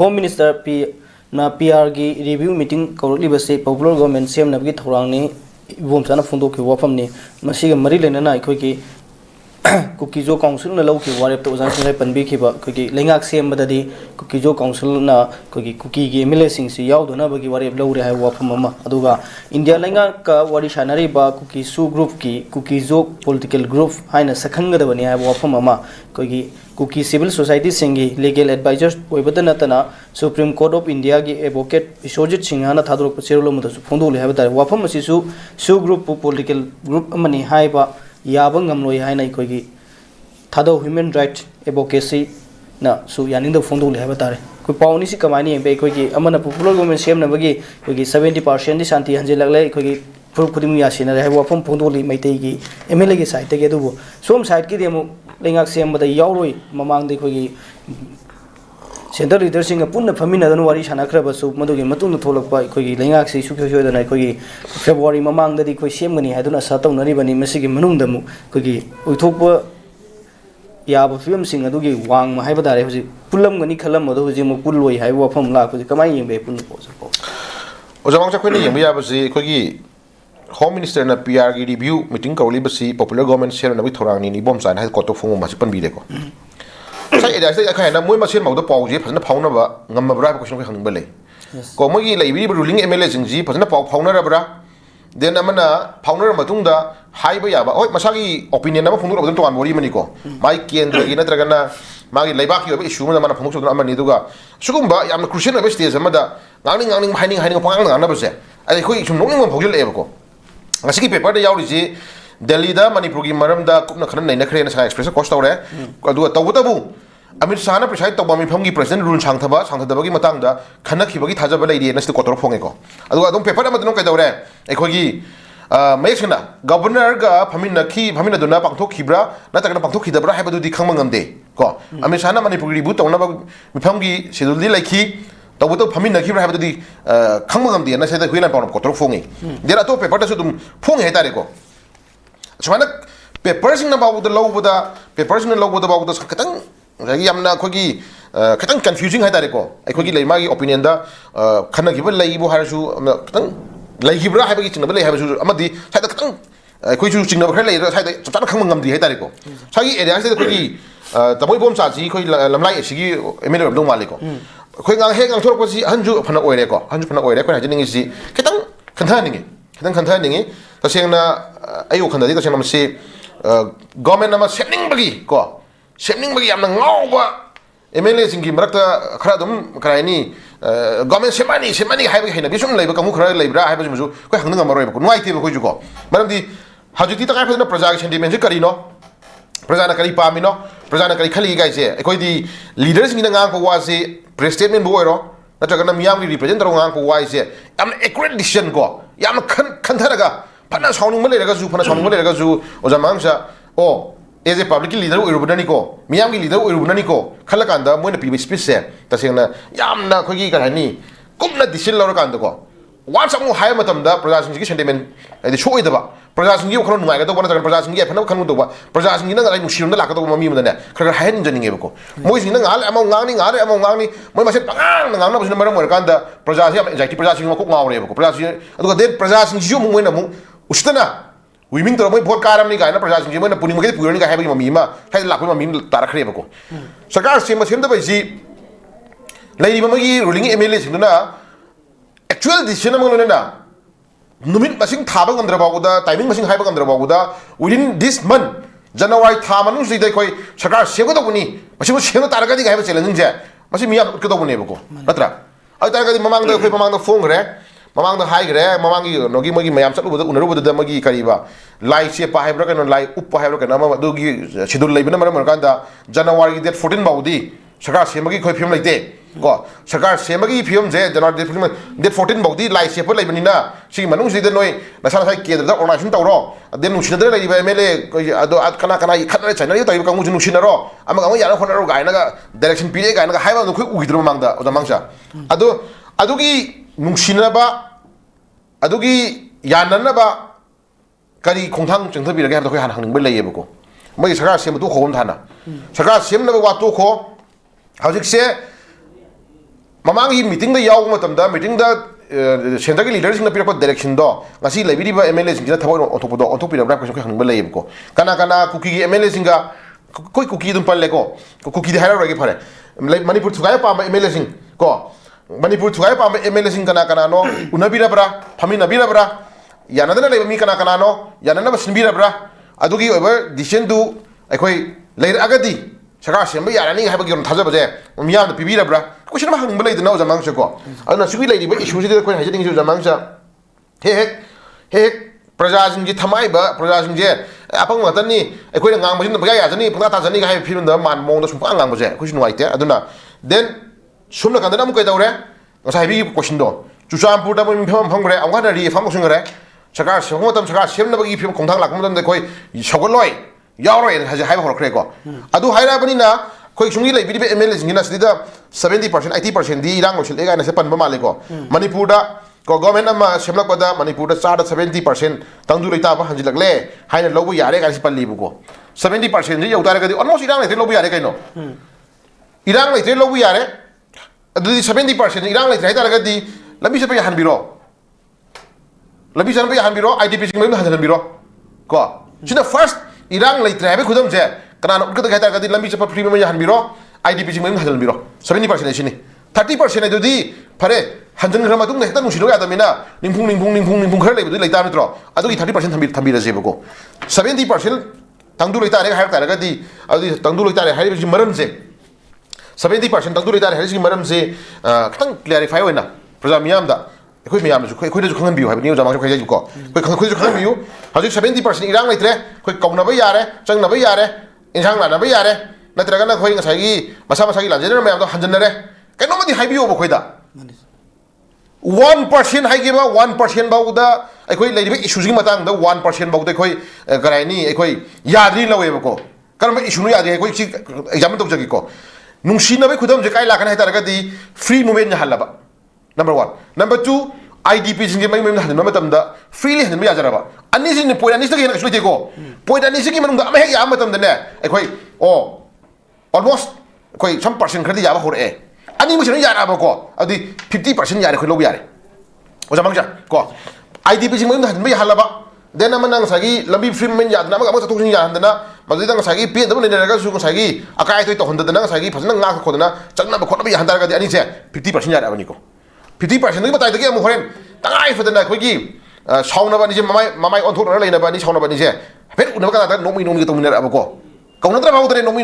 Home Minister PR gi review meeting kaurli base popular government sem na gi thorang ni bom sana fundo ki wafam ni masiga mari lena na khoi ki Kukijo Council na lauki warep to jan sai panbi khiba kuki lengak sem badadi Kukijo Council na kuki kuki gi MLA sing si yauduna bagi warep laure hai wafam ma aduga India lengak ka wari shanari ba kuki su group ki Kukijo political group haina sakhanga da bani hai wafam ma kuki kuki civil society singi legal advisors oibadana tana Supreme Court of India gi advocate Biswajit Singhana thadrok pachero muda fondo le hai ba wafam si su group political group amani hai ba Yabang Amloy Haina Kogi Tado human right advocacy na so yaning the fondo levatare. Kupawni Kamani and Bakogi, Amana popular women shame Navagi, Kogi 70% the Santi Angela Kogi Pudim Yasin, I have from Pondoli Mategi, Emily side together. Some side Gidiamo Lingak Sam, but the Yauroi, Mamang de Kogi Center leaders in a Puna Famina, don't worry, Shanakra, so Madugi Matuna told by Kogi Lingak, Sukujo, and I Kogi February Mamang the Koshimani, I don't know Saturn, not even in Messigi Manundamu, Kogi, Utopa Yab film sing a dugi, Wang, Mahabada, Pulam, Nikalam, Modu, Pulway, I walk from Lak with the Kamai Bay Punapos. Ozamangakuni, we have a Kogi Home Minister and a PR review meeting Kaulibasi, popular government share and a Vitorani, Bombs and has got to form Masipan Videco. I say, I kind of machine of the Paul Jeep and the Paunava, Namabra, question of Hangbele. Commogi, like we ruling MLS in Jeep, and the Paunabra. Then Amana, Pounder Matunda, High Bayaba, oh, Masagi opinion of them to Amorimanico. Mike and Regina Dragana, Magi Labaki, Shuman, Manapucho, Amaniduga. Sukumba, I'm a Christian of Estes, a mother, hiding upon another set. I think you know one Pogil Evoco. A ski paper, the Yauri, Delida, Manipuri, Maramda, Kupna, Nakran, Express, Costa, do a Tabu. Amid Sana preside to Bami President Run Changtaba, Santabagi Matanga, Kanaki Taja lady, and the Kotor Pongo. I don't pay Paramanoka, Ekogi, Masona, Governor Ga, Pamina Ki, Pamina Dona, Panto Kibra, not a Pantoki, the Brahaba do the Kamangam Day. Go. Amisana Manipuri boot on Mipangi, Siduli like he, the Water Pamina Kibra have the Kamangam Day, and I said the Wheel and Kotor Fongi. There are two papers to Pong Hetarico. So I person about the law with the person law with about the Sakatan. Yamna Kogi, Katan confusing Hadarico. I could give my opinion that Kanakiba Laibu Harasu, Laibra having it in the Malay Habasu, Amadi, had a Katan. I could use Singapore later, had a Takamam the Hadarico. Sagi, I said the Kogi, the boy bombs are Lamai, Sigi, Emilio of Domalico. Quick, I hang on top was the Anju Panaoreco, Anju Panaoreco, I didn't see Katan containing it. Katan containing it. The Siena Ayokanda, the Siena say, Government number sending Bagi, go. Sending me, I'm now MLAs in Gimbrakta, Kradum, Kraini, Government Semani, having a vision labor, Kamukra, Labra, Habazu, Quahangamaro, White Table, who you go. Madam, how do you happen the projection dimension Carino? Presana Caripamino, Presana Caricali guys here. The leaders in the Uncle was a press statement bureau, that are going to young representative Uncle Wise here. I'm a great decision go. Yam Cantaraga, Panas Honing Malagazu, Panas Honing Malagazu, or Zamangsa, or. As a public leader, Urbananico, Miami leader, Urbananico, Kalakanda, when the people speak, Tasina, Yamna Kogi Garani, Kumna Dishilla Candago. Once I'm high matamda, production demand, the show it about. Production you can't like the one that production yet, no Kanuba, production you know that I'm sure the lack of Mammy than that. Cracker Hen Janico. Moising among Lani, among Lani, when I said, I'm not in the Maramurkanda, production, production of Cook, production, production, you win a Ustana. We mean to avoid Karamni, and President Jimena Punimu, Purina having Mamima, had Lakuma Tarakrevo. Sakar Simas him the Bazi Lady Mamagi ruling MLS in the actual decision Numit machine Tabang and Drabaguda, timing machine Hyper and Drabaguda, within this month, January Tamanus, they call Sakar Segodoni, but she was Shema Taragadi have a challenge there. Machimia Kodonevo. Natra. I targeted among the phone. Mamang the high grey, Mamangi, Nogimogi, Mayam, with the Magi Kariba, Lai Shepa Hybroken and Lai Upa Hybroken, Namadugi, Shidul Labina Maraganda, January that 14 Baudi, Shakar Semagi Kopium like day. Go, Shakar Semagi Pium, that 14 Baudi, Lai Shepa Labanina, she Manus didn't know the Sanai Kid, or Nation Toro, then Nushina, Mele, Kanaka, China, Nushina, among Yana Gainaga, direction Pia, and I have a quick withdrew among the Mangsha. Adugi. Nungsinaba Adugi Yananaba Kari Kontang Chentabi again to Hang Belayable. My Saka Sim to Home Tana. Saka Sim never what to call. How do you say? ꯃꯃꯥꯡꯒꯤ ꯃꯤꯇꯤꯡꯗ ꯌꯥꯎꯕ ꯃꯇꯝꯗ ꯃꯤꯇꯤꯡꯗ ꯁꯦꯟꯇꯔꯒꯤ ꯂꯤꯗꯔꯁꯤꯡꯅ ꯄꯤꯔꯛꯄ ꯗꯥꯏꯔꯦꯛꯁꯟꯗꯣ ꯉꯁꯤ ꯂꯩꯕꯤꯔꯤꯕ M L ꯑꯦꯁꯤꯡꯁꯤꯅ ꯊꯕꯛ ꯑꯣꯟꯊꯣꯛꯄꯗꯣ ꯑꯣꯟꯊꯣꯛꯄꯤꯔꯕ꯭ꯔꯥ ꯀꯩꯁꯨ ꯍꯪꯅꯤꯡꯕ ꯂꯩꯌꯦꯕꯀꯣ ꯀꯅꯥ ꯀꯨꯀꯤꯒꯤ ꯑꯦꯝ ꯑꯦꯜ ꯑꯦꯁꯤꯡꯒ ꯑꯩꯈꯣꯏ ꯀꯨꯀꯤ ꯑꯗꯨꯝ ꯄꯜꯂꯦꯀꯣ ꯀꯨꯀꯤꯗꯤ ꯍꯥꯏꯔꯔꯣꯏꯒꯦ ꯐꯔꯦ ꯃꯅꯤꯄꯨꯔ ꯊꯨꯒꯥꯏꯕ ꯄꯥꯝꯕ ꯑꯦꯝ ꯑꯦꯜ ꯑꯦꯁꯤꯡ ꯀꯣ ꯃꯅꯤꯄꯨꯔ ꯊꯨꯒꯥꯏꯕ ꯄꯥꯝꯕ ꯑꯦꯝ ꯑꯦꯜ ꯑꯦꯁꯤꯡ ꯀꯅꯥꯅꯣ ꯎꯅꯕꯤꯔꯕ꯭ꯔꯥ ꯐꯝꯃꯤꯟꯅꯕꯤꯔꯕ꯭ꯔꯥ ꯌꯥꯅꯗꯅ ꯂꯩꯕ ꯃꯤ ꯀꯅꯥꯅꯣ ꯌꯥꯅꯅꯕ ꯁꯤꯟꯕꯤꯔꯕ꯭ꯔꯥ ꯑꯗꯨꯒꯤ ꯑꯣꯏꯕ ꯗꯤꯁꯤꯖꯟꯗꯨ ꯑꯩꯈꯣꯏ ꯂꯩꯔꯛꯑꯒꯗꯤ ꯁꯔꯀꯥꯔ ꯁꯦꯝꯕ ꯌꯥꯔꯅꯤ ꯍꯥꯏꯕꯒꯤ ꯊꯥꯖꯕꯁꯦ ꯃꯤꯌꯥꯝꯅ ꯄꯤꯕꯤꯔꯕ꯭ꯔꯥ ꯀꯣꯏꯁꯟ ꯑꯃ ꯍꯪꯕ ꯂꯩꯗꯅ ꯑꯣꯖꯥ ꯃꯥꯡꯁꯦꯀꯣ ꯑꯗꯨꯅ ꯁꯤꯒꯤ ꯂꯩꯔꯤꯕ ꯏꯁꯨꯁꯤꯗ ꯑꯩꯈꯣꯏꯅ ꯍꯥꯏꯖꯅꯤꯡꯉꯤꯁꯤ ꯑꯣꯖꯥ ꯃꯥꯡꯁꯦ ꯍꯦꯛ ꯄ꯭ꯔꯖꯥꯁꯤꯡꯒꯤ ꯊꯃꯥꯏꯕ ꯄ꯭ꯔꯖꯥꯁꯤꯡꯁꯦ ꯑꯄꯪꯕ ꯉꯥꯛꯇꯅꯤ ꯑꯩꯈꯣꯏꯅ ꯉꯥꯡꯕꯁꯤꯅ ꯄꯪꯌꯥ ꯌꯥꯖꯅꯤ ꯄꯪꯇꯥ ꯇꯥꯖꯅꯤ ꯍꯥꯏꯕ ꯐꯤꯕꯝꯗ ꯃꯑꯣꯡꯗ ꯁꯨꯡꯄꯥꯡ ꯉꯥꯡꯕꯁꯦ ꯑꯩꯈꯣꯏꯁꯨ ꯅꯨꯡꯉꯥꯏꯇꯦ ꯑꯗꯨꯅ ꯗꯦꯟ ꯁꯣꯝ ꯅꯥꯀꯟꯗꯅ ꯑꯃꯨꯛ ꯀꯩꯗꯧꯔꯦ ꯉꯁꯥꯏ ꯍꯥꯏꯕꯤꯈꯤꯕ ꯀꯣꯏꯁꯟꯗꯣ ꯆꯨꯔꯆꯥꯟꯄꯨꯔꯗ ꯃꯣꯏ ꯃꯤꯐꯝ ꯐꯝꯈ꯭ꯔꯦ ꯑꯃꯨꯛ ꯍꯟꯅ ꯔꯤꯐꯥꯝ ꯇꯧꯁꯤꯟꯈ꯭ꯔꯦ ꯁꯔꯀꯥꯔ ꯁꯦꯝꯕ ꯃꯇꯝ ꯁꯔꯀꯥꯔ ꯁꯦꯝꯅꯕꯒꯤ ꯐꯤꯕꯝ ꯈꯣꯡꯊꯥꯡ ꯂꯥꯛꯄ ꯃꯇꯝꯗ ꯑꯩꯈꯣꯏ ꯁꯧꯒꯠꯂꯣꯏ ꯌꯥꯎꯔꯣꯏꯅ ꯍꯥꯏꯕ ꯍꯧꯔꯛꯈ꯭ꯔꯦꯀꯣ ꯑꯗꯨ ꯍꯥꯏꯔꯛꯑꯕꯅꯤꯅ ꯑꯩꯈꯣꯏ ꯁꯨꯝꯒꯤ ꯂꯩꯕꯤꯔꯤꯕ ꯑꯦꯝ ꯑꯦꯜ ꯑꯦꯁꯤꯡꯁꯤꯅ ꯁꯤꯗ 70% 80%ꯗꯤ ꯏꯔꯥꯡ ꯂꯣꯏꯁꯤꯜꯂꯦ ꯀꯥꯏꯅꯁꯦ ꯄꯟꯕ ꯃꯥꯜꯂꯦꯀꯣ ꯃꯅꯤꯄꯨꯔꯗ ꯀꯣ ꯒꯣꯔꯃꯦꯟ ꯑꯃ ꯁꯦꯝꯂꯛꯄꯗ ꯃꯅꯤꯄꯨꯔꯗ ꯆꯥꯗ 70% ꯇꯪꯗꯨ ꯂꯩꯇꯥꯕ ꯍꯟꯖꯤꯜꯂꯛꯂꯦ ꯍꯥꯏꯅ ꯂꯧꯕ ꯌꯥꯔꯦ ꯀꯥꯏꯅꯁꯦ ꯄꯜꯂꯤꯕꯀꯣ 70%ꯁꯤ ꯌꯧ ꯇꯥꯔꯒꯗꯤ ꯑꯣꯜꯃꯣꯁ ꯏꯔꯥꯡ ꯂꯩꯇ꯭ꯔꯦ ꯂꯧꯕ ꯌꯥꯔꯦ ꯀꯩꯅꯣ ꯏꯔꯥꯡ ꯂꯩꯇ꯭ꯔꯦ ꯂꯧꯕ ꯌꯥꯔꯦ ꯑꯗꯨꯗꯤ 70% ꯏꯔꯥꯡ ꯂꯩꯇ꯭ꯔꯦ ꯍꯥꯏꯇꯥꯔꯒꯗꯤ ꯂꯝꯕꯤ ꯆꯠꯄ ꯌꯥꯍꯟꯕꯤꯔꯣ ꯂꯝꯕꯤ ꯆꯠꯄ ꯌꯥꯍꯟꯕꯤꯔꯣ IDPꯁꯤꯡ ꯃꯌꯨꯝꯗ ꯍꯟꯖꯤꯟꯕꯤꯔꯣ ꯀꯣ ꯁꯤꯅ ꯐꯥꯔꯁ ꯏꯔꯥꯡ ꯂꯩꯇ꯭ꯔꯦ ꯍꯥꯏꯕꯒꯤ ꯈꯨꯗꯝꯁꯦ ꯀꯅꯥꯅ ꯎꯠꯀꯗꯒꯦ ꯍꯥꯏꯇꯥꯔꯒꯗꯤ ꯂꯝꯕꯤ ꯆꯠꯄ ꯐ꯭री ꯑꯃ ꯌꯥꯍꯟꯕꯤꯔꯣ IDPꯁꯤꯡ ꯃꯌꯨꯝꯗ ꯍꯟꯖꯤꯟꯕꯤꯔꯣ 70% ꯍꯥꯏꯁꯤꯅꯤ 30% ꯍꯥꯏꯗꯨꯗꯤ ꯐꯔꯦ ꯍꯟꯖꯤꯟꯈ꯭ꯔ ꯃꯇꯨꯡꯗ ꯍꯦꯛꯇ ꯅꯨꯡꯁꯤꯗꯣꯛ ꯌꯥꯗꯕꯅꯤ나 ꯅꯤꯡꯐꯨꯡ ꯈꯔ ꯂꯩꯕꯗꯨ ꯂꯩꯇꯥ ꯅꯠꯇ꯭ꯔꯣ ꯑꯗꯨꯒꯤ 30% ꯊꯝꯕꯤꯔꯁꯦꯕꯀꯣ 70% ꯇꯪꯗꯨ ꯂꯩꯇꯥꯔꯦ ꯍꯥꯏꯔꯛ ꯇꯥꯔꯒꯗꯤ ꯑꯗꯨꯗꯤ ꯇꯪꯗꯨ ꯂꯩꯇꯥꯔꯦ ꯍꯥꯏꯔꯤꯕꯁꯤ ꯃꯔꯝꯁꯦ 70% ꯇꯪꯗꯨ ꯂꯩꯇꯥꯔꯦ ꯍꯥꯏꯔꯤꯁꯤꯒꯤ ꯃꯔꯝꯁꯦ ꯈꯤꯇꯪ ꯀ꯭ꯂꯦꯔꯤꯐꯥꯏ ꯑꯣꯏꯅ ꯄ꯭ꯔꯖꯥ ꯃꯤꯌꯥꯝꯗ ꯑꯩꯈꯣꯏ ꯃꯌꯥꯝꯅꯁꯨ ꯑꯩꯈꯣꯏꯗꯁꯨ ꯈꯪꯍꯟꯕꯤꯌꯨ ꯍꯥꯏꯕꯅꯤ ꯑꯣꯖꯥ ꯃꯥꯡꯁꯨ ꯍꯥꯏꯖꯩꯀꯣ ꯑꯩꯈꯣꯏꯁꯨ ꯈꯪꯍꯟꯕꯤꯌꯨ ꯍꯧꯖꯤꯛ 70% ꯏꯔꯥꯡ ꯂꯩꯇ꯭ꯔꯦ ꯑꯩꯈꯣꯏ ꯀꯧꯅꯕ ꯌꯥꯔꯦ ꯆꯪꯅꯕ ꯌꯥꯔꯦ ꯏꯟꯁꯥꯡ ꯂꯥꯟꯅꯕ ꯌꯥꯔꯦ ꯅꯠꯇ꯭ꯔꯒꯅ ꯑꯩꯈꯣꯏ ꯉꯁꯥꯏꯒꯤ ꯃꯁꯥ ꯃꯁꯥꯒꯤ ꯂꯥꯟꯖꯦꯟꯅꯔ ꯃꯌꯥꯝꯗꯣ ꯍꯟꯖꯤꯟꯅꯔꯦ ꯀꯩꯅꯣꯝꯃꯗꯤ ꯍꯥꯏꯕꯤꯌꯣꯕ ꯑꯩꯈꯣꯏꯗ 1% ꯍꯥꯏꯈꯤꯕ 1% ꯐꯥꯎꯕꯗ ꯑꯩꯈꯣꯏ ꯂꯩꯔꯤꯕ ꯏꯁꯨꯁꯤꯒꯤ ꯃꯇꯥꯡꯗ 1% ꯐꯥꯎꯗ ꯑꯩꯈꯣꯏ ꯀꯔꯤ ꯍꯥꯏꯅꯤ ꯑꯩꯈꯣꯏ ꯌꯥꯗ꯭ꯔꯤ ꯂꯧꯋꯦꯕꯀꯣ ꯀꯔꯝꯕ ꯏꯁꯨꯅꯣ ꯌꯥꯗꯦ ꯑꯩꯈꯣꯏ ꯁꯤ ꯑꯦꯛꯖꯥꯝꯄꯜ ꯇꯧꯖꯒꯦꯀꯣ ꯅꯨꯡꯁꯤꯅꯕꯒꯤ ꯈꯨꯗꯝꯁꯦ ꯀꯥꯏ ꯂꯥꯛꯀꯅꯤ ꯍꯥꯏꯇꯥꯔꯒꯗꯤ ꯐ꯭ꯔꯤ ꯃꯨꯚꯃꯦꯟ ꯌꯥꯍꯜꯂꯕ ꯅꯝꯕꯔ 1 ꯅꯝꯕर 2 IDPꯁꯤꯡꯒꯤ ꯃꯌꯨꯝꯗ ꯍꯟꯖꯤꯟꯕ ꯃꯇꯝꯗ ꯐ꯭रीली हंजन याजरबा अनिसिनि पॉइंट अनिसिदगी हेन सुलेको पॉइंट अनिसिगी मनुंग अमे हेक याम मतमदने अखोई ओ ऑलमोस्ट अखोई सम परसेंट खरदि याबा होरे अनि मुसिन याराबको अदि 50% यारे खो लोब यारे ओजा मंगजा को IDPसिꯡ मयुंग हंजन याहलबा देन अमन नंगसागी लंबी फ्री मेन यादना अमग अमग तोसिन याहंदना मदुदा नंगसागी पे दब लेनरगा सु नंगसागी अकाय तोय तोहंदना नंगसागी फजना nga खोदना चंगना खोदबा याहंदारगा अनि से 50% यारे अबनिको 50% की बताइए अमुक होरेन तंगाई फदना अखोगी साउनबानी जे ममाई ऑनथोरना लेनबानी साउनबानी जे फेर उनबा का नोमी तोमिनर अबको कौनद्रा बाउदरे नोमी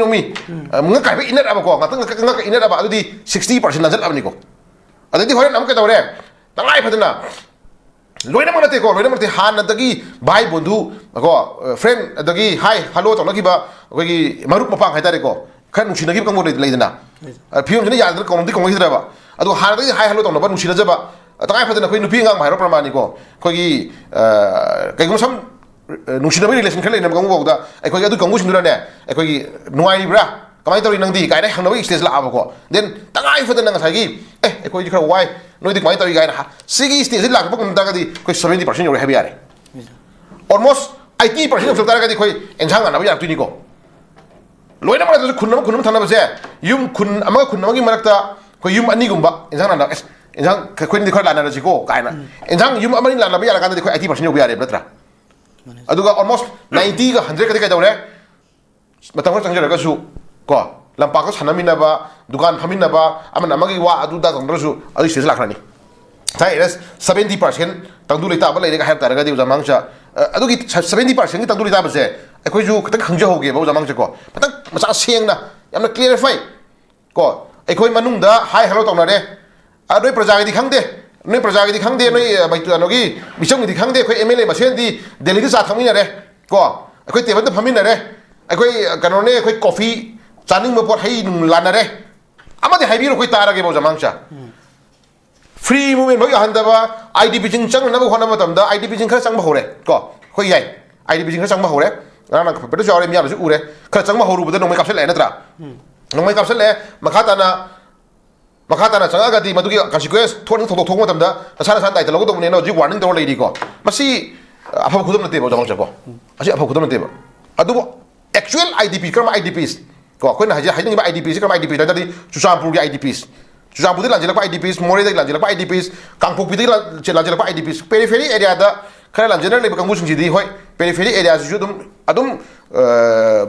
मंगा काइबे इनर अबको ngak इनर अबा अदुदी 60% लजल अबनिको अदुदी होरेन अमुक तौरे तंगाई फदना लोइना मनते को लोइना मनते हान दगी भाई बंधु को फ्रेंड दगी हाय हेलो तौनकीबा अखोगी मरुप मपांग हाइतारे को खर नुसिनगी कंगो लेदना फियम जने यादर कौनदी कौंगीद्राबा अदो हानदगी हाय हेलो तौनबा नुसिनजबा तंगाई फदना अखोई नुपी ngang हाइरो प्रमाणिको अखोगी कैगुम सम नुसिनबी रिलेशन खर लेना कंगो बौदा अखोगी अदु कंगो सिंदुराने अखोगी नुआइब्रा कमाई तौरी नंदी गायना हंगनबी स्टेज लाबको देन तंगाई फदना ngसागी अखोई खर वाई नोइदि कमाई तौरी गायना सिगी स्टेज लाबको कमदागदी अखोई 70% योरे हैबी यारे ऑलमोस्ट 80% of तारगदी अखोई एंजांग गानबा याक्तुनिको लोइना मरद खुन्नम थानबसे युम खुन अमग खुन्नमगी मरक्ता अखोई युम अनिगुंबा एंजांग नाना एंजांग खखोइनि खर लानारजिको गायना एंजांग युम अमनि लानबा यारा कांदि अखोई 80% योबा यारे नत्रा अदुगा ऑलमोस्ट 90 का 100 कदि कदौरे मतम खर चंगजरगसु को लंपाको सानमिनबा दुकान फमिनबा अमन अमगी वा अदुदा तंद्रसु अदि स्टेज लाखरानी थाइरस 70% तंदु लेताबा लेरेगा हाब तारगदी उजा मांगसा अदुगी 70% की तंदु लेताबसे अखोइजु खतंग खंगजहोगे बा उजा मांगसे को खतंग मसा सेंगना यामना क्लियरिफाई को अखोइ मनुंगदा हाय हेलो तौनारे अदोय प्रजागदी खंगदे नोय प्रजागदी खंगदे नोय बैतुनोगी बिचंगदी खंगदे अखोइ MLA मसेंदी दिल्ली चा थमिनरे को अखोइ टेबल द फमिनरे अखोइ कनोने अखोइ कॉफी चानिंग मपोट हई लानरे अमदे हाइबिरो अखोइ तारागे बा उजा मांगसा फ्री मूवमेंट भई हंदबा IDP जिंग चंगनबा होना मतमदा IDP जिंग खर चंगबा होरे को खोइ याय IDP जिंग खर चंगबा होरे राना पेटो जावरे मियाबसु उरे खर चंगबा होरुबदा नोमै कापसे ले नत्रा नोमै कापसे ले मखाताना चंगागदी मदुगी कन्सिक्वेंस थोन थोक मतमदा नसाना सान दाइता लगदोने नो जि वार्निंग तौर लेदीको मसी अफब खुदम नतेबो जमंगसको असी अफब खुदम नतेबो अदुबो एक्चुअल IDP कर्म IDPs को अखोइना हाइजे हाइजिंग IDPs कर्म IDPs दादी चुचामपुर की IDPs ꯆꯨꯔꯆꯥꯟꯄꯨꯔꯗꯒꯤ ꯂꯥꯟꯖꯦꯜꯂꯛꯄ IDPs ꯃꯣꯔꯦꯗꯒꯤ ꯂꯥꯟꯖꯦꯜꯂꯛꯄ IDPs ꯀꯥꯡꯄꯣꯛꯄꯤꯗꯒꯤ ꯂꯥꯟꯖꯦꯜꯂꯛꯄ IDPs ꯄꯦꯔꯤꯐꯦꯔꯤ ꯑꯦꯔꯤꯌꯥꯗ ꯈꯔ ꯂꯥꯟꯖꯦꯟꯅꯔ ꯂꯩꯕ ꯀꯥꯡꯕꯨꯁꯤꯡꯁꯤꯗꯤ ꯍꯣꯏ ꯄꯦꯔꯤꯐꯦꯔꯤ ꯑꯦꯔꯤꯌꯥꯁꯤꯁꯨ ꯑꯗꯨꯝ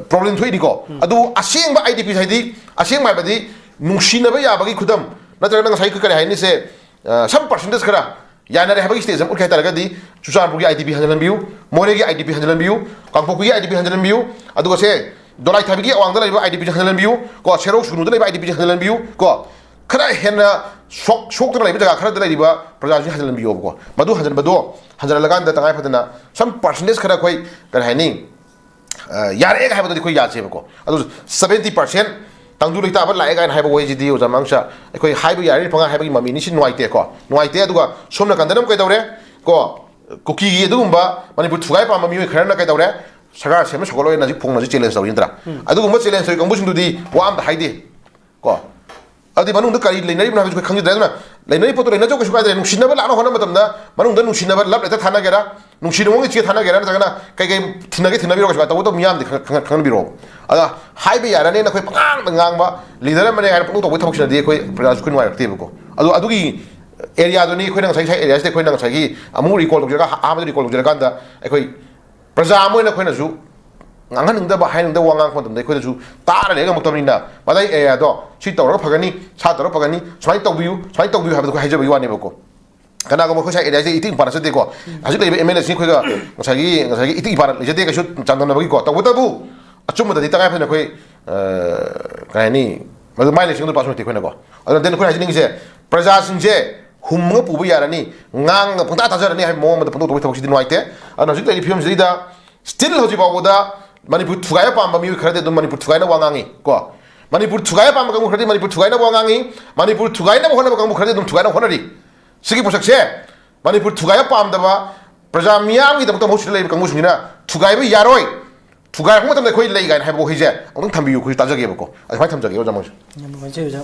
ꯄ꯭ꯔꯣꯕ꯭ꯂꯦꯝ ꯊꯣꯛꯏꯅꯤꯀꯣ ꯑꯗꯨ ꯑꯁꯦꯡꯕ IDPs ꯍꯥꯏꯗꯤ ꯑꯁꯦꯡꯕ ꯍꯥꯏꯕꯗꯤ ꯅꯨꯡꯁꯤꯅꯕ ꯌꯥꯕꯒꯤ ꯈꯨꯗꯝ ꯅꯠꯇ꯭ꯔꯒꯅ ꯉꯁꯥꯏ ꯀꯔꯤ ꯍꯥꯏꯅꯤꯁꯦ ꯁꯝ ꯄꯔꯁꯦꯟꯇꯦꯖ ꯈꯔ ꯌꯥꯅꯔꯦ ꯍꯥꯏꯕꯒꯤ ꯁ꯭ꯇꯦꯖ ꯑꯃ ꯎꯠꯀꯦ ꯍꯥꯏꯇꯥꯔꯒꯗꯤ ꯆꯨꯔꯆꯥꯟꯄꯨꯔꯒꯤ IDP ꯍꯟꯖꯤꯟꯍꯟꯕꯤꯌꯨ ꯃꯣꯔꯦꯒꯤ IDP ꯍꯟꯖꯤꯟꯍꯟꯕꯤꯌꯨ ꯀꯥꯡꯄꯣꯛꯄꯤꯒꯤ IDP ꯍꯟꯖꯤꯟꯍꯟꯕꯤꯌꯨ ꯑꯗꯨꯒ ꯁꯦ ꯗꯣꯂꯥꯏꯊꯥꯕꯤꯒꯤ ꯑꯋꯥꯡꯗ ꯂꯩꯕ IDP ꯍꯟꯖꯤꯟꯍꯟꯕꯤꯌꯨ ꯀꯣ ꯁꯦꯔꯧ ꯁꯨꯒꯨꯅꯨꯗ ꯂꯩꯕ IDP ꯍꯟꯖꯤꯟꯍꯟꯕꯤꯌꯨ ꯀꯣ ꯈꯔ ꯍꯦꯟꯅ ꯁꯣꯛꯇꯅ ꯂꯩꯕ ꯖꯒꯥ ꯈꯔꯗ ꯂꯩꯔꯤꯕ ꯄ꯭ꯔꯖꯥꯁꯤꯡ ꯍꯟꯖꯤꯟꯍꯟꯕꯤꯌꯣꯕꯀꯣ ꯃꯗꯨ ꯍꯟꯖꯤꯟꯕꯗꯣ ꯍꯟꯖꯤꯜꯍꯜꯂꯀꯥꯟꯗ ꯇꯉꯥꯏ ꯐꯗꯅ ꯁꯝ ꯄꯔꯁꯦꯟꯇꯦꯖ ꯈꯔ ꯑꯩꯈꯣꯏ ꯀꯔꯤ ꯍꯥꯏꯅꯤ ꯌꯥꯔꯛꯑꯦ ꯍꯥꯏꯕꯗꯨꯗꯤ ꯑꯩꯈꯣꯏ ꯌꯥꯁꯦꯕꯀꯣ ꯑꯗꯨ 70% ꯇꯪꯗꯨ ꯂꯩꯇꯥꯕ ꯂꯥꯛꯑꯦ ꯀꯥꯏꯅ ꯍꯥꯏꯕ ꯋꯥꯍꯩꯁꯤꯗꯤ ꯑꯣꯖꯥ ꯃꯥꯡꯁꯥ ꯑꯩꯈꯣꯏ ꯍꯥꯏꯕ ꯌꯥꯔꯦ ꯐꯪꯉꯥ ꯍꯥꯏꯕꯒꯤ ꯃꯃꯤꯅꯤ ꯁꯤ ꯅꯨꯡꯉꯥꯏꯇꯦꯀꯣ ꯅꯨꯡꯉꯥꯏꯇꯦ ꯑꯗꯨꯒ ꯁꯣꯝ ꯅꯥꯀꯟꯗꯅ ꯑꯃꯨꯛ ꯀꯩꯗꯧꯔꯦ ꯀꯣ ꯀꯨꯀꯤꯒꯤ ꯑꯗꯨꯒꯨꯝꯕ ꯃꯅꯤꯄꯨꯔ ꯊꯨꯒꯥꯏ ꯄꯥꯝꯕ ꯃꯤꯑꯣꯏ ꯈꯔꯅ ꯀꯩꯗꯧꯔꯦ ꯁꯔꯀꯥꯔ ꯁꯦꯝꯕ ꯁꯧꯒꯠꯂꯣꯏꯅ ꯍꯧꯖꯤꯛ ꯐꯣꯡꯅꯁꯨ ꯆꯦꯂꯦꯟꯖ ꯇꯧꯔꯤ ꯅꯠꯇ꯭ꯔꯥ ꯑꯗꯨꯒꯨꯝꯕ ꯆꯦꯂꯦꯟꯖ ꯇꯧꯔꯤ ꯀꯥꯡꯕꯨꯁꯤꯡꯗꯨꯗꯤ ꯋꯥ ꯑꯝꯇ ꯍꯥꯏꯗꯦ ꯀꯣ ꯑꯗꯨꯗꯤ ꯃꯅꯨꯡꯗ ꯀꯔꯤ ꯂꯩꯅꯔꯤꯕꯅꯣ ꯍꯥꯏꯕꯁꯨ ꯈꯪꯖꯗ꯭ꯔꯦ ꯑꯗꯨꯅ ꯂꯩꯅꯔꯤ ꯄꯣꯠꯇꯣ ꯂꯩꯅꯖꯧ ꯀꯩꯁꯨ ꯀꯥꯏꯗ꯭ꯔꯦ ꯅꯨꯡꯁꯤꯅꯕ ꯂꯥꯛꯅ ꯍꯣꯠꯅꯕ ꯃꯇꯝꯗ ꯃꯅꯨꯡꯗ ꯅꯨꯡꯁꯤꯅꯕ ꯂꯞ ꯂꯦꯇꯔ ꯊꯥꯅꯒꯦꯔꯥ ꯅꯨꯡꯁꯤꯅꯕꯒꯤ ꯆꯦ ꯊꯥꯅꯒꯦꯔꯥ ꯅꯠꯇ꯭ꯔꯒꯅ ꯀꯩꯀꯩ ꯊꯤꯟꯅꯕꯤꯔꯣ ꯀꯩꯁꯨ ꯇꯧꯕꯗꯣ ꯃꯤꯌꯥꯝꯗꯤ ꯈꯪꯍꯟꯕꯤꯔꯛꯑꯣ ꯑꯗ ꯍꯥꯏꯕ ꯌꯥꯔꯅꯦꯅ ꯑꯩꯈꯣꯏ ꯄꯉꯥꯡꯗ ꯉꯥꯡꯕ ꯂꯤꯗꯔ ꯑꯃꯅꯦ ꯍꯥꯏꯅ ꯄꯪꯇꯧ ꯇꯧꯕꯒꯤ ꯊꯕꯛꯁꯤꯅꯗꯤ ꯑꯩꯈꯣꯏ ꯄ꯭ꯔꯖꯥꯁꯨ ꯑꯩꯈꯣꯏ ꯅꯨꯡꯉꯥꯏꯔꯛꯇꯦꯕꯀꯣ ꯑꯗꯨꯒꯤ ꯑꯦꯔꯤꯌꯥꯗꯨꯅꯤ ꯑꯩꯈꯣꯏꯅ ꯉꯁꯥꯏ ꯑꯦꯔꯤꯌꯥꯁꯤꯗ ꯑꯩꯈꯣꯏꯅ ꯉꯁꯥꯏꯒꯤ ꯑꯃꯨꯛ ꯔꯤꯀꯣꯜ ꯇꯧꯖꯔꯒ ꯑꯍꯥꯟꯕꯗ ꯔꯤꯀꯣꯜ ꯇꯧꯖꯔꯀꯥꯟꯗ ꯑꯩꯈꯣꯏ ꯄ꯭ꯔꯖꯥ ꯑꯃ ꯑꯣꯏꯅ ꯑꯩꯈꯣꯏꯅꯁꯨ ꯉꯥꯡꯍꯟꯅꯤꯡꯗꯕ ꯍꯥꯏꯅꯤꯡꯗꯕ ꯋꯥ ꯉꯥꯡꯕ ꯃꯇꯝꯗ ꯑꯩꯈꯣꯏꯅꯁꯨ ꯇꯥꯔ ꯂꯩ ꯉꯝꯃꯛꯇꯕꯅꯤꯅ ꯃꯗꯩ ꯑꯦꯔꯤꯌꯥꯗꯣ ꯁꯤ ꯇꯧꯔꯒ ꯐꯒꯅꯤ ꯁꯥ ꯇꯧꯔꯒ ꯐꯒꯅꯤ ꯁꯨꯃꯥꯏꯅ ꯇꯧꯕꯤꯌꯨ ꯍꯥꯏꯕꯗꯣ ꯑꯩꯈꯣꯏ ꯍꯥꯏꯖꯕꯒꯤ ꯋꯥꯅꯦꯕꯀꯣ ꯀꯅꯥꯒꯨꯝꯕ ꯑꯩꯈꯣꯏ ꯁꯥꯏ ꯑꯦꯔꯤꯌꯥꯁꯦ ꯏꯇꯤꯛ ꯏꯄꯥ ꯅꯠꯆꯗꯦꯀꯣ ꯍꯧꯖꯤꯛ ꯂꯩꯔꯤꯕ MLA ꯁꯤꯡ ꯑꯩꯈꯣꯏꯒ ꯉꯁꯥꯏꯒꯤ ꯏꯇꯤꯛ ꯏꯄꯥ ꯂꯩꯖꯗꯦ ꯀꯩꯁꯨ ꯆꯥꯡꯗꯝꯅꯕꯒꯤꯀꯣ ꯇꯧꯕꯇꯕꯨ ꯑꯆꯨꯝꯕꯗꯗꯤ ꯇꯉꯥꯏ ꯐꯗꯅ ꯑꯩꯈꯣꯏ ꯀꯩ ꯍꯥꯏꯅꯤ ꯃꯗꯨ ꯃꯥꯏ ꯂꯩꯁꯤꯡꯗꯨ ꯄꯥꯁꯨ ꯅꯠꯇꯦ ꯑꯩꯈꯣꯏꯅꯀꯣ ꯑꯗꯨꯅ ꯑꯩꯈꯣꯏꯅ ꯍꯥꯏꯖꯅꯤꯡꯉꯤꯁꯦ ꯄ꯭ꯔꯖꯥꯁꯤꯡꯁꯦ ꯍꯨꯝꯃꯒ ꯄꯨꯕ ꯌꯥꯔꯅꯤ ꯉꯥꯡꯉꯒ ꯄꯪꯇꯥ ꯇꯥꯖꯔꯅꯤ ꯍꯥꯏꯕ ꯃꯑꯣꯡ ꯑꯃꯗ ꯄꯪꯇꯧ ꯇꯧꯕꯒꯤ ꯊꯕꯛꯁꯤꯗꯤ ꯅꯨꯡꯉꯥꯏꯇꯦ ꯑꯗꯨꯅ ꯍꯧꯖꯤꯛ ꯂꯩꯔꯤꯕ ꯐꯤꯕꯝꯁꯤꯗꯩꯗ ꯁ꯭ꯇꯤꯜ ꯍꯧꯖꯤꯛ ꯐꯥꯎꯕꯗ ꯃꯅꯤꯄꯨꯔ ꯊꯨꯒꯥꯏꯕ ꯄꯥꯝꯕ ꯃꯤꯑꯣꯏ ꯈꯔꯗꯤ ꯑꯗꯨꯝ ꯃꯅꯤꯄꯨꯔ ꯊꯨꯒꯥꯏꯅꯕ ꯋꯥ ꯉꯥꯡꯉꯤ ꯀꯣ ꯃꯅꯤꯄꯨꯔ ꯊꯨꯒꯥꯏꯕ ꯄꯥꯝꯕ ꯀꯥꯡꯕꯨ ꯈꯔꯗꯤ ꯃꯅꯤꯄꯨꯔ ꯊꯨꯒꯥꯏꯅꯕ ꯋꯥ ꯉꯥꯡꯉꯤ ꯃꯅꯤꯄꯨꯔ ꯊꯨꯒꯥꯏꯅꯕ ꯍꯣꯠꯅꯕ ꯀꯥꯡꯕꯨ ꯈꯔꯗꯤ ꯑꯗꯨꯝ ꯊꯨꯒꯥꯏꯅꯕ ꯍꯣꯠꯅꯔꯤ ꯁꯤꯒꯤ ꯄꯣꯠꯁꯛꯁꯦ ꯃꯅꯤꯄꯨꯔ ꯊꯨꯒꯥꯏꯕ ꯄꯥꯝꯗꯕ ꯄ꯭ꯔꯖꯥ ꯃꯤꯌꯥꯝꯒꯤꯗꯃꯛꯇ ꯃꯍꯨꯠꯁꯤꯗ ꯂꯩꯔꯤꯕ ꯀꯥꯡꯕꯨꯁꯤꯡꯁꯤꯅ ꯊꯨꯒꯥꯏꯕ ꯌꯥꯔꯣꯏ ꯊꯨꯒꯥꯏꯔꯛꯄ ꯃꯇꯝꯗ ꯑꯩꯈꯣꯏ ꯂꯩ ꯀꯥꯏꯅ ꯍꯥꯏꯕ ꯋꯥꯍꯩꯁꯦ ꯑꯃꯨꯛꯇꯪ ꯊꯝꯕꯤꯌꯨ ꯑꯩꯈꯣꯏꯁꯨ ꯇꯥꯖꯒꯦꯕꯀꯣ ꯑꯗꯨꯃꯥꯏꯅ ꯊꯝꯖꯒꯦ ꯑꯣꯖꯥ ꯃꯣꯏꯁꯨ ꯌꯥꯝ ꯅꯨꯡꯉꯥꯏꯖꯩ ꯑꯣꯖꯥ